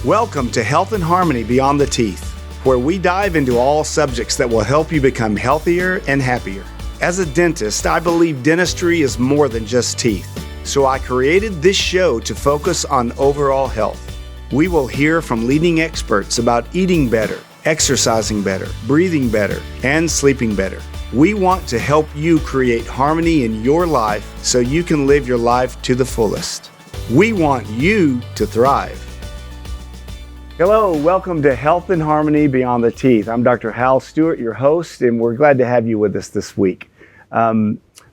Welcome to Health and Harmony Beyond the Teeth, where we dive into all subjects that will help you become healthier and happier. As a dentist, I believe dentistry is more than just teeth, so I created this show to focus on overall health. We will hear from leading experts about eating better, exercising better, breathing better, and sleeping better. We want to help you create harmony in your life so you can live your life to the fullest. We want you to thrive. Hello, welcome to Health and Harmony Beyond the Teeth. I'm Dr. Hal Stewart, your host, and we're glad to have you with us this week.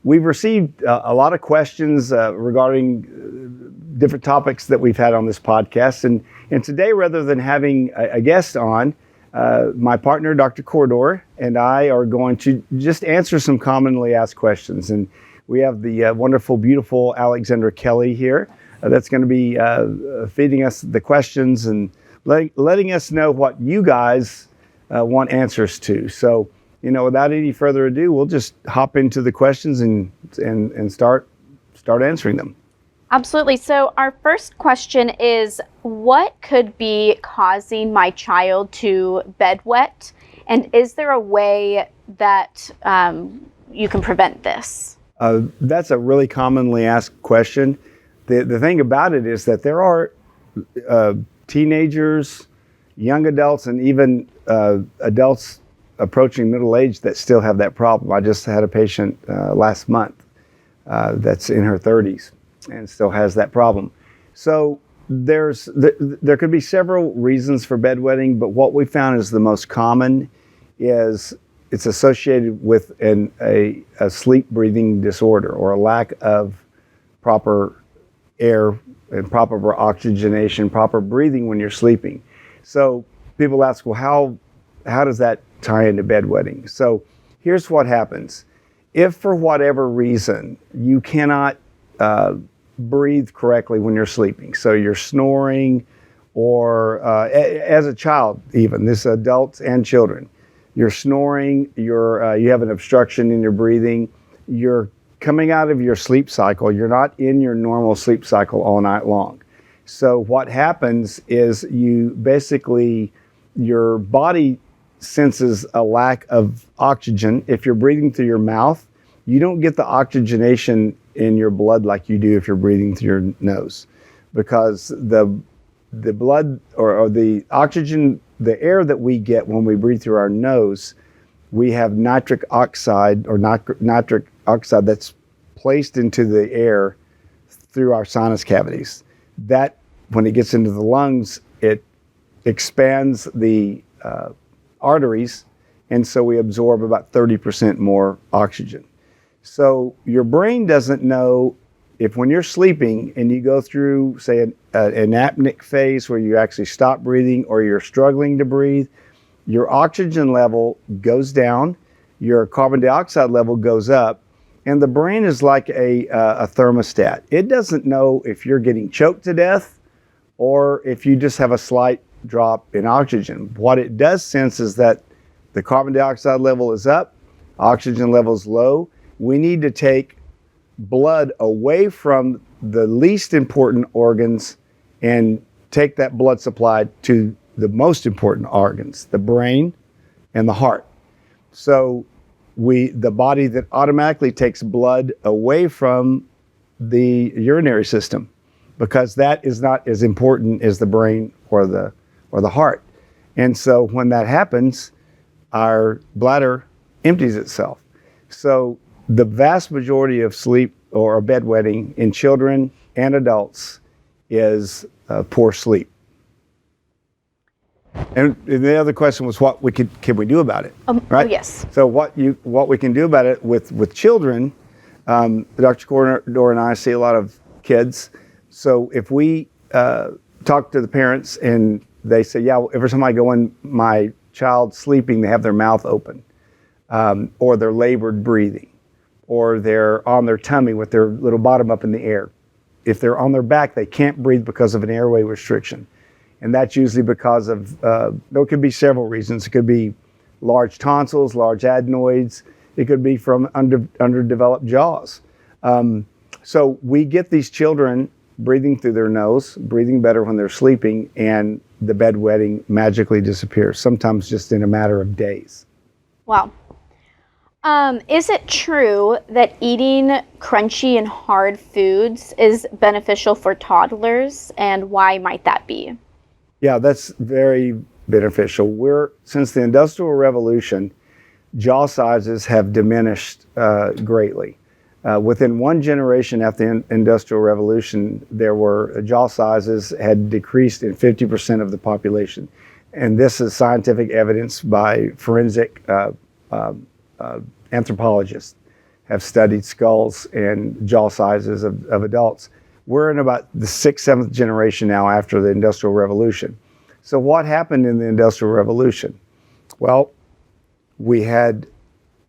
We've received a lot of questions regarding different topics that we've had on this podcast. And today, rather than having a guest on, my partner, Dr. Corredor, and I are going to just answer some commonly asked questions. And we have the wonderful, beautiful Alexandra Kelly here that's going to be feeding us the questions and letting us know what you guys want answers to. So, without any further ado, we'll just hop into the questions and start answering them. Absolutely. So our first question is, what could be causing my child to bedwet? And is there a way that you can prevent this? That's a really commonly asked question. The thing about it is that there are teenagers, young adults, and even adults approaching middle age that still have that problem. I just had a patient last month that's in her 30s and still has that problem. So there could be several reasons for bedwetting, but what we found is the most common is it's associated with a sleep breathing disorder or a lack of proper air and proper oxygenation, proper breathing when you're sleeping. So people ask, well, how does that tie into bedwetting? So here's what happens. If for whatever reason you cannot breathe correctly when you're sleeping, so you're snoring, or as a child even, this adults and children, you're snoring, you have an obstruction in your breathing, you're coming out of your sleep cycle, you're not in your normal sleep cycle all night long. So what happens is your body senses a lack of oxygen. If you're breathing through your mouth, you don't get the oxygenation in your blood like you do if you're breathing through your nose, because the blood or the oxygen, the air that we get when we breathe through our nose, we have nitric oxide that's placed into the air through our sinus cavities. That, when it gets into the lungs, it expands the arteries, and so we absorb about 30% more oxygen. So your brain doesn't know if, when you're sleeping and you go through, say, an apneic phase where you actually stop breathing or you're struggling to breathe, your oxygen level goes down, your carbon dioxide level goes up, and the brain is like a thermostat. It doesn't know if you're getting choked to death or if you just have a slight drop in oxygen. What it does sense is that the carbon dioxide level is up, oxygen level is low. We need to take blood away from the least important organs and take that blood supply to the most important organs, the brain and the heart. So the body that automatically takes blood away from the urinary system, because that is not as important as the brain or the heart. And so when that happens, our bladder empties itself. So the vast majority of sleep or bedwetting in children and adults is poor sleep. And the other question was, what can we do about it? Right? Oh, yes. So what we can do about it with children, Dr. Corredor and I see a lot of kids. So if we talk to the parents and they say, yeah, every time I go in, my child's sleeping, they have their mouth open, or they're labored breathing, or they're on their tummy with their little bottom up in the air. If they're on their back, they can't breathe because of an airway restriction. And that's usually because of, there could be several reasons. It could be large tonsils, large adenoids. It could be from underdeveloped jaws. So we get these children breathing through their nose, breathing better when they're sleeping, and the bedwetting magically disappears, sometimes just in a matter of days. Wow. Is it true that eating crunchy and hard foods is beneficial for toddlers, and why might that be? Yeah, that's very beneficial. Since the Industrial Revolution, jaw sizes have diminished greatly. Within one generation after the Industrial Revolution, jaw sizes had decreased in 50% of the population. And this is scientific evidence by forensic anthropologists have studied skulls and jaw sizes of adults. We're in about the 6th, 7th generation now after the Industrial Revolution. So what happened in the Industrial Revolution? Well, we had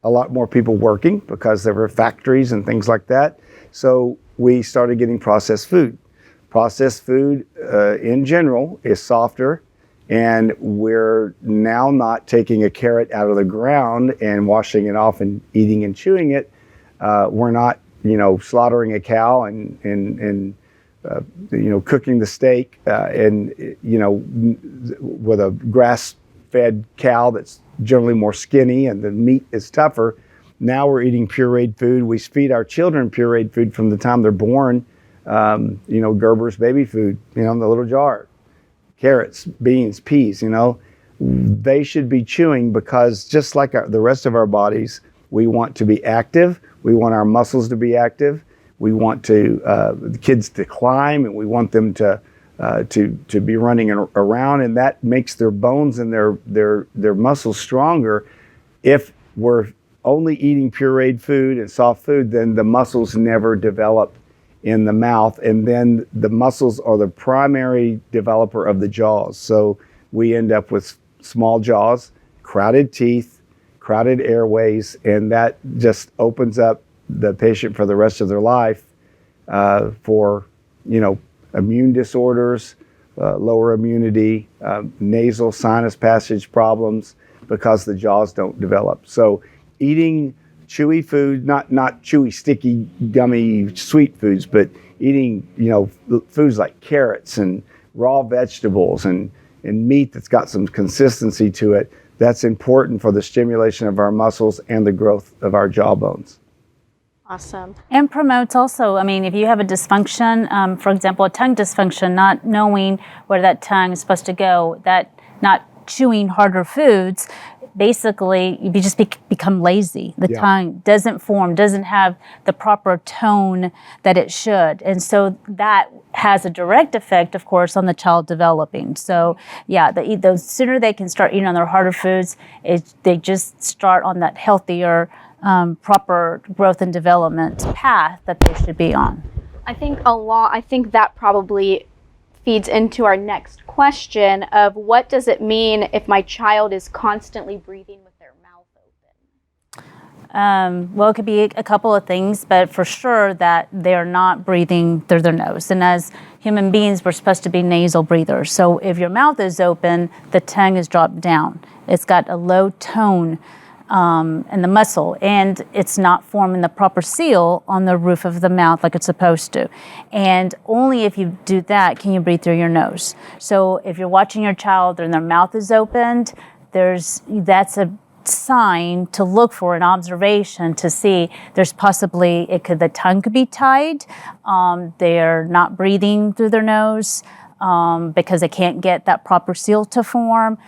a lot more people working because there were factories and things like that. So we started getting processed food. Processed food in general is softer, and we're now not taking a carrot out of the ground and washing it off and eating and chewing it. We're not, slaughtering a cow and cooking the steak with a grass-fed cow that's generally more skinny and the meat is tougher. Now we're eating pureed food. We feed our children pureed food from the time they're born. Gerber's baby food, in the little jar. Carrots, beans, peas, they should be chewing, because just like the rest of our bodies, we want to be active. We want our muscles to be active. We want the kids to climb, and we want them to be running around, and that makes their bones and their muscles stronger. If we're only eating pureed food and soft food, then the muscles never develop in the mouth, and then the muscles are the primary developer of the jaws. So we end up with small jaws, crowded teeth, crowded airways, and that just opens up the patient for the rest of their life for immune disorders, lower immunity, nasal sinus passage problems, because the jaws don't develop. So eating chewy food, not chewy, sticky, gummy, sweet foods, but eating, foods like carrots and raw vegetables and meat that's got some consistency to it, that's important for the stimulation of our muscles and the growth of our jaw bones. Awesome. And promotes also, if you have a dysfunction, for example, a tongue dysfunction, not knowing where that tongue is supposed to go, that not chewing harder foods, basically you just become lazy. The tongue doesn't form, doesn't have the proper tone that it should. And so that has a direct effect, of course, on the child developing. So the sooner they can start eating on their harder foods, they just start on that healthier, proper growth and development path that they should be on. I think that probably feeds into our next question of what does it mean if my child is constantly breathing with their mouth open? Well, it could be a couple of things, but for sure that they're not breathing through their nose. And as human beings, we're supposed to be nasal breathers. So if your mouth is open, the tongue is dropped down. It's got a low tone in the muscle, and it's not forming the proper seal on the roof of the mouth like it's supposed to. And only if you do that can you breathe through your nose. So if you're watching your child and their mouth is opened, that's a sign to look for, an observation to see there's possibly the tongue could be tied. They're not breathing through their nose. Because they can't get that proper seal to form.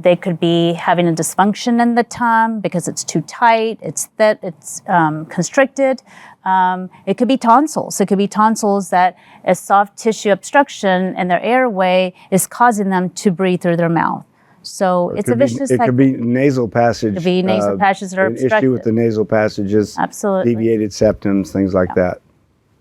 They could be having a dysfunction in the tongue because it's too tight, it's constricted. It could be tonsils. It could be tonsils that a soft tissue obstruction in their airway is causing them to breathe through their mouth. So it's a vicious cycle. It could be nasal passage. It could be nasal passages that are obstructed. An issue with the nasal passages. Absolutely. Deviated septums, things like that.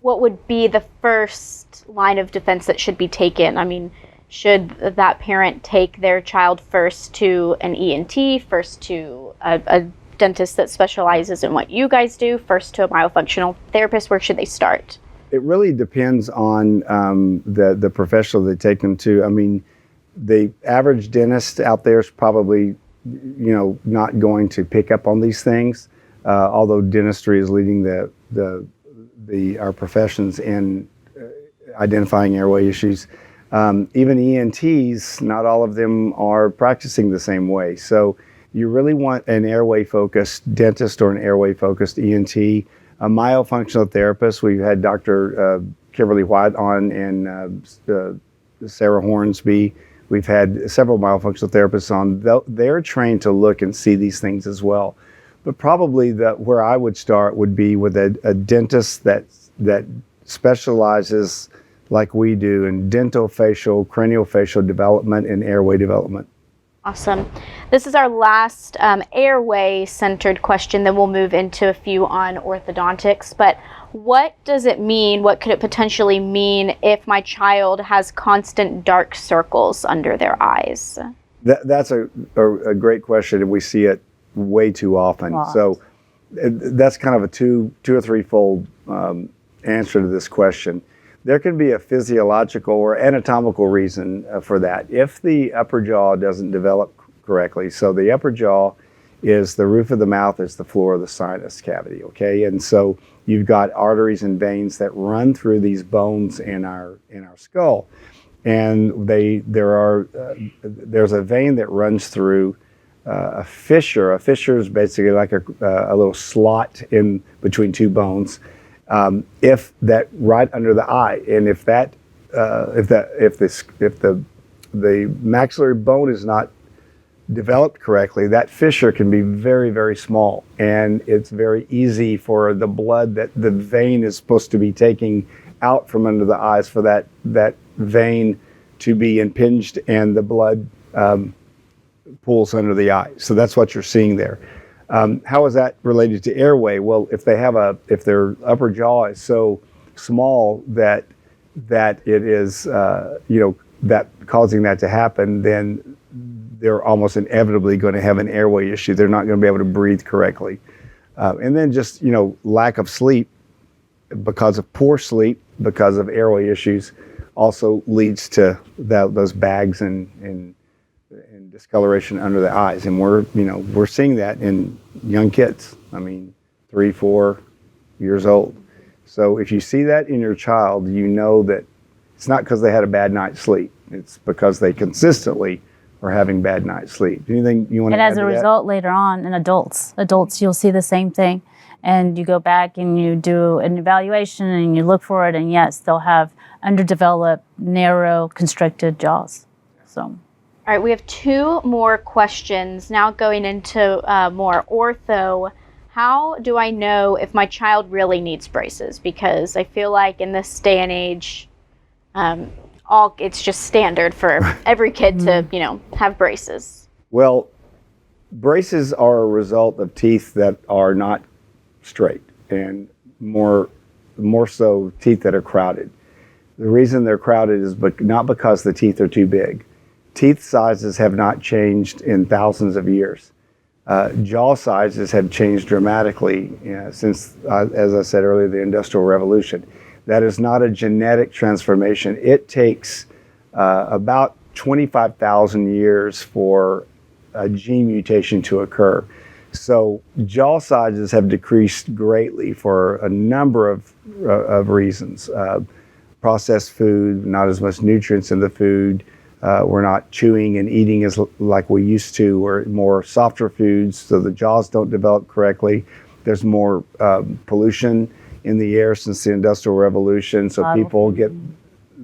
What would be the first line of defense that should be taken? Should that parent take their child first to an ENT, first to a dentist that specializes in what you guys do, first to a myofunctional therapist? Where should they start? It really depends on the professional they take them to. The average dentist out there is probably, not going to pick up on these things, although dentistry is leading our professions in identifying airway issues. Even ENTs, not all of them are practicing the same way. So you really want an airway-focused dentist or an airway-focused ENT. A myofunctional therapist, we've had Dr. Kimberly White on, and Sarah Hornsby. We've had several myofunctional therapists on. They're trained to look and see these things as well. But probably where I would start would be with a dentist that specializes, like we do, in dentofacial, craniofacial development and airway development. Awesome. This is our last airway-centered question. Then we'll move into a few on orthodontics. But what does it mean? What could it potentially mean if my child has constant dark circles under their eyes? That's a great question, and we see it way too often. Wow. So that's kind of a two or threefold answer to this question. There can be a physiological or anatomical reason for that. If the upper jaw doesn't develop correctly, so the upper jaw is the roof of the mouth, is the floor of the sinus cavity, okay? And so you've got arteries and veins that run through these bones in our skull. And there's a vein that runs through a fissure. A fissure is basically like a little slot in between two bones. If that right under the eye, and if the maxillary bone is not developed correctly, that fissure can be very, very small, and it's very easy for the blood that the vein is supposed to be taking out from under the eyes for that vein to be impinged, and the blood pools under the eye. So that's what you're seeing there. How is that related to airway? Well, if their upper jaw is so small that it is, that causing that to happen, then they're almost inevitably going to have an airway issue. They're not going to be able to breathe correctly. And then just, lack of sleep because of poor sleep, because of airway issues, also leads to those bags and discoloration under the eyes. And we're seeing that in young kids. 3, 4 years old. So if you see that in your child, you know that it's not because they had a bad night's sleep. It's because they consistently are having bad night's sleep. Anything you want to add to that? And as a result, later on in adults, you'll see the same thing. And you go back and you do an evaluation and you look for it, and yes, they'll have underdeveloped, narrow, constricted jaws. So. All right, we have 2 more questions. Now going into more ortho. How do I know if my child really needs braces? Because I feel like in this day and age, it's just standard for every kid to, have braces. Well, braces are a result of teeth that are not straight, and more so teeth that are crowded. The reason they're crowded is not because the teeth are too big. Teeth sizes have not changed in thousands of years. Jaw sizes have changed dramatically since, as I said earlier, the Industrial Revolution. That is not a genetic transformation. It takes about 25,000 years for a gene mutation to occur. So jaw sizes have decreased greatly for a number of reasons. Processed food, not as much nutrients in the food. We're not chewing and eating as like we used to. We're more softer foods, so the jaws don't develop correctly. There's more pollution in the air since the Industrial Revolution, so people get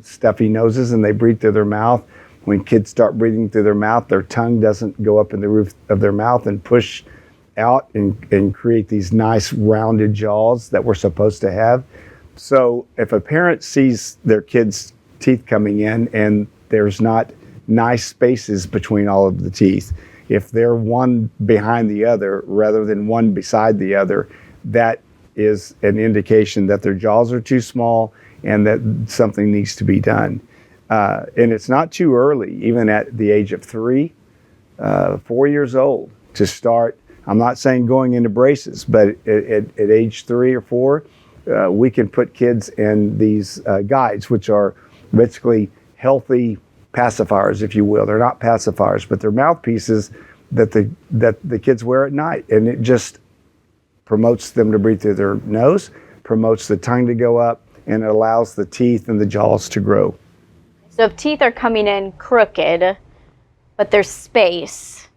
stuffy noses and they breathe through their mouth. When kids start breathing through their mouth, their tongue doesn't go up in the roof of their mouth and push out and create these nice rounded jaws that we're supposed to have. So if a parent sees their kid's teeth coming in and there's not nice spaces between all of the teeth, if they're one behind the other rather than one beside the other, that is an indication that their jaws are too small and that something needs to be done. And it's not too early, even at the age of 3, 4 years old, to start. I'm not saying going into braces, but at age 3 or 4, we can put kids in these guides, which are basically healthy pacifiers, if you will. They're not pacifiers, but they're mouthpieces that the kids wear at night, and it just promotes them to breathe through their nose, promotes the tongue to go up, and it allows the teeth and the jaws to grow. So if teeth are coming in crooked, but there's space,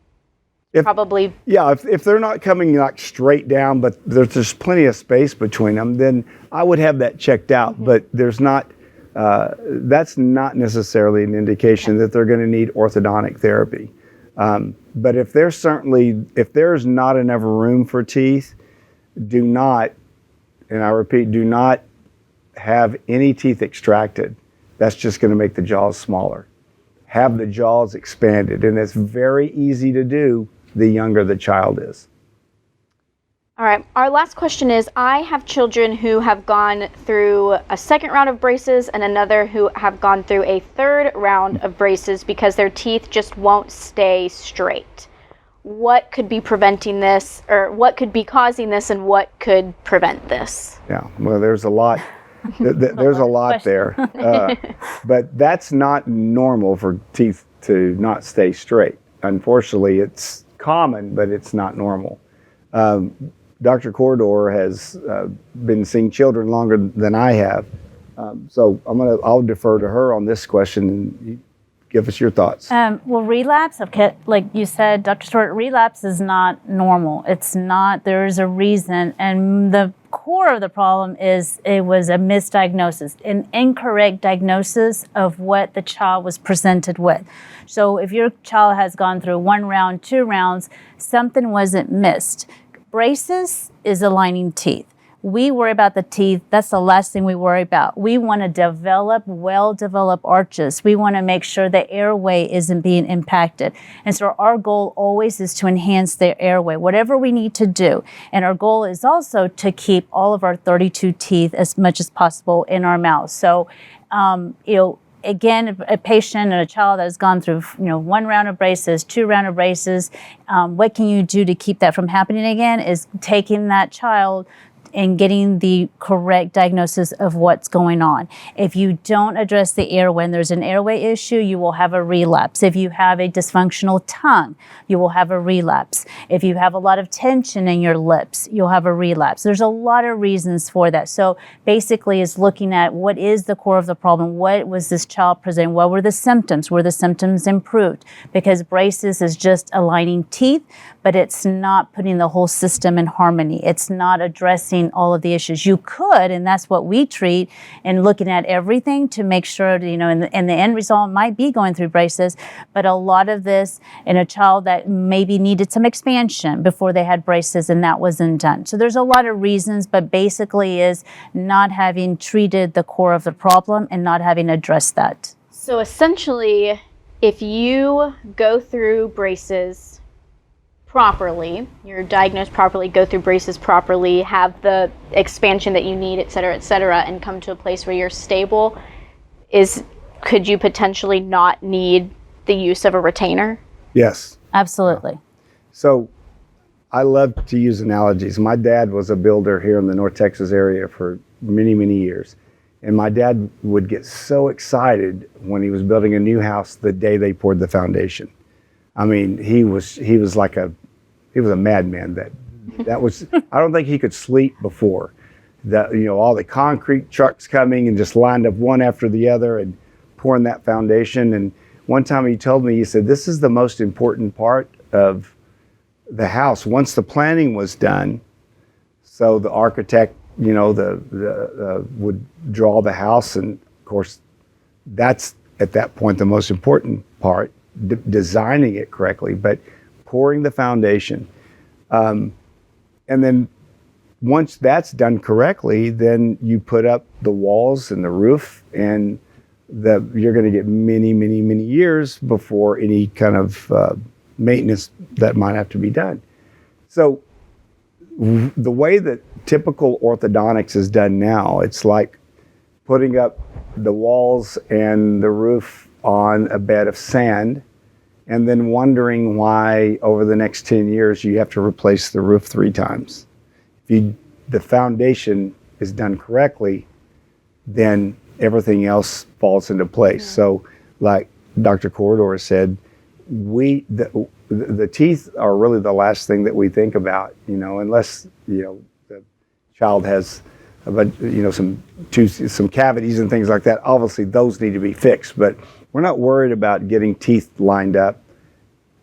probably. Yeah, if they're not coming like straight down, but there's plenty of space between them, then I would have that checked out. But there's not. That's not necessarily an indication that they're going to need orthodontic therapy. But if there's not enough room for teeth, do not, and I repeat, do not have any teeth extracted. That's just going to make the jaws smaller. Have the jaws expanded, and it's very easy to do the younger the child is. All right, our last question is, I have children who have gone through a second round of braces and another who have gone through a third round of braces because their teeth just won't stay straight. What could be preventing this, or what could be causing this, and what could prevent this? Yeah, well, there's a lot. There's a lot there. But that's not normal for teeth to not stay straight. Unfortunately, it's common, but it's not normal. Dr. Corredor has been seeing children longer than I have. So I'll defer to her on this question, and you give us your thoughts. Well, relapse, okay, like you said, Dr. Stewart, relapse is not normal. It's not, there's a reason. And the core of the problem is it was a misdiagnosis, an incorrect diagnosis of what the child was presented with. So if your child has gone through 1 round, 2 rounds, something wasn't missed. Braces is aligning teeth. We worry about the teeth. That's the last thing we worry about. We want to develop well-developed arches. We want to make sure the airway isn't being impacted. And so our goal always is to enhance the airway, whatever we need to do. And our goal is also to keep all of our 32 teeth as much as possible in our mouth. So, again, a patient and a child that has gone through, 1 round of braces, 2 round of braces, what can you do to keep that from happening again is taking that child and getting the correct diagnosis of what's going on. If you don't address the airway, when there's an airway issue, you will have a relapse. If you have a dysfunctional tongue, you will have a relapse. If you have a lot of tension in your lips, you'll have a relapse. There's a lot of reasons for that. So basically it's looking at what is the core of the problem. What was this child presenting? What were the symptoms? Were the symptoms improved? Because braces is just aligning teeth, but it's not putting the whole system in harmony. It's not addressing all of the issues. You could, and that's what we treat, and looking at everything to make sure, and the end result might be going through braces, but a lot of this in a child that maybe needed some expansion before they had braces and that wasn't done. So there's a lot of reasons, but basically is not having treated the core of the problem and not having addressed that. So essentially, if you go through braces properly, you're diagnosed properly, go through braces properly, have the expansion that you need, et cetera, and come to a place where you're stable, could you potentially not need the use of a retainer? Yes. Absolutely. So I love to use analogies. My dad was a builder here in the North Texas area for many, many years. And my dad would get so excited when he was building a new house the day they poured the foundation. I mean, he was a madman. That was, I don't think he could sleep before that, all the concrete trucks coming and just lined up one after the other and pouring that foundation. And one time he told me, he said, this is the most important part of the house. Once the planning was done, so the architect, would draw the house. And of course, that's at that point the most important part, designing it correctly, but pouring the foundation. And then once that's done correctly, then you put up the walls and the roof, and you're going to get many, many, many years before any kind of maintenance that might have to be done. So the way that typical orthodontics is done now, it's like putting up the walls and the roof on a bed of sand, and then wondering why over the next 10 years you have to replace the roof 3 times. If the foundation is done correctly, then everything else falls into place. Yeah. So like Dr. Corredor said, the teeth are really the last thing that we think about, unless, the child has but some cavities and things like that. Obviously, those need to be fixed, but we're not worried about getting teeth lined up.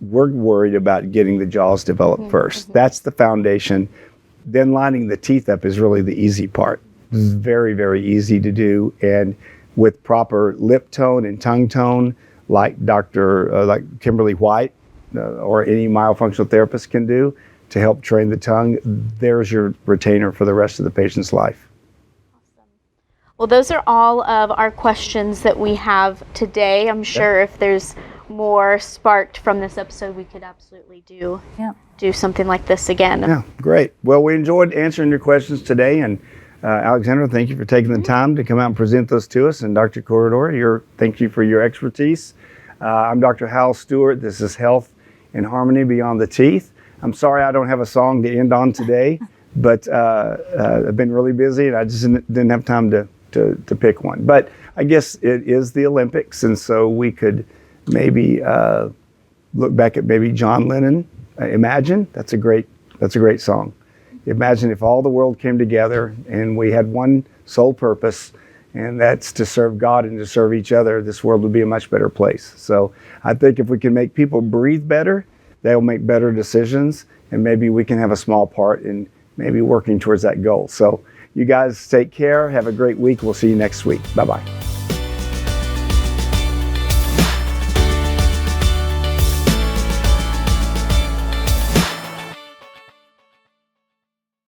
We're worried about getting the jaws developed first. That's the foundation. Then lining the teeth up is really the easy part. It's very, very easy to do, and with proper lip tone and tongue tone, like like Kimberly White or any myofunctional therapist can do to help train the tongue, there's your retainer for the rest of the patient's life. Well, those are all of our questions that we have today. I'm sure if there's more sparked from this episode, we could absolutely do something like this again. Yeah, great. Well, we enjoyed answering your questions today, and Alexandra, thank you for taking the time to come out and present those to us. And Dr. Corredor, thank you for your expertise. I'm Dr. Hal Stewart. This is Health and Harmony Beyond the Teeth. I'm sorry I don't have a song to end on today, but I've been really busy and I just didn't have time to pick one. But I guess it is the Olympics, and so we could maybe look back at maybe John Lennon. Imagine. That's a great song. Imagine if all the world came together and we had one sole purpose, and that's to serve God and to serve each other. This world would be a much better place. So I think if we can make people breathe better, they'll make better decisions, and maybe we can have a small part in maybe working towards that goal. So you guys take care. Have a great week. We'll see you next week. Bye-bye.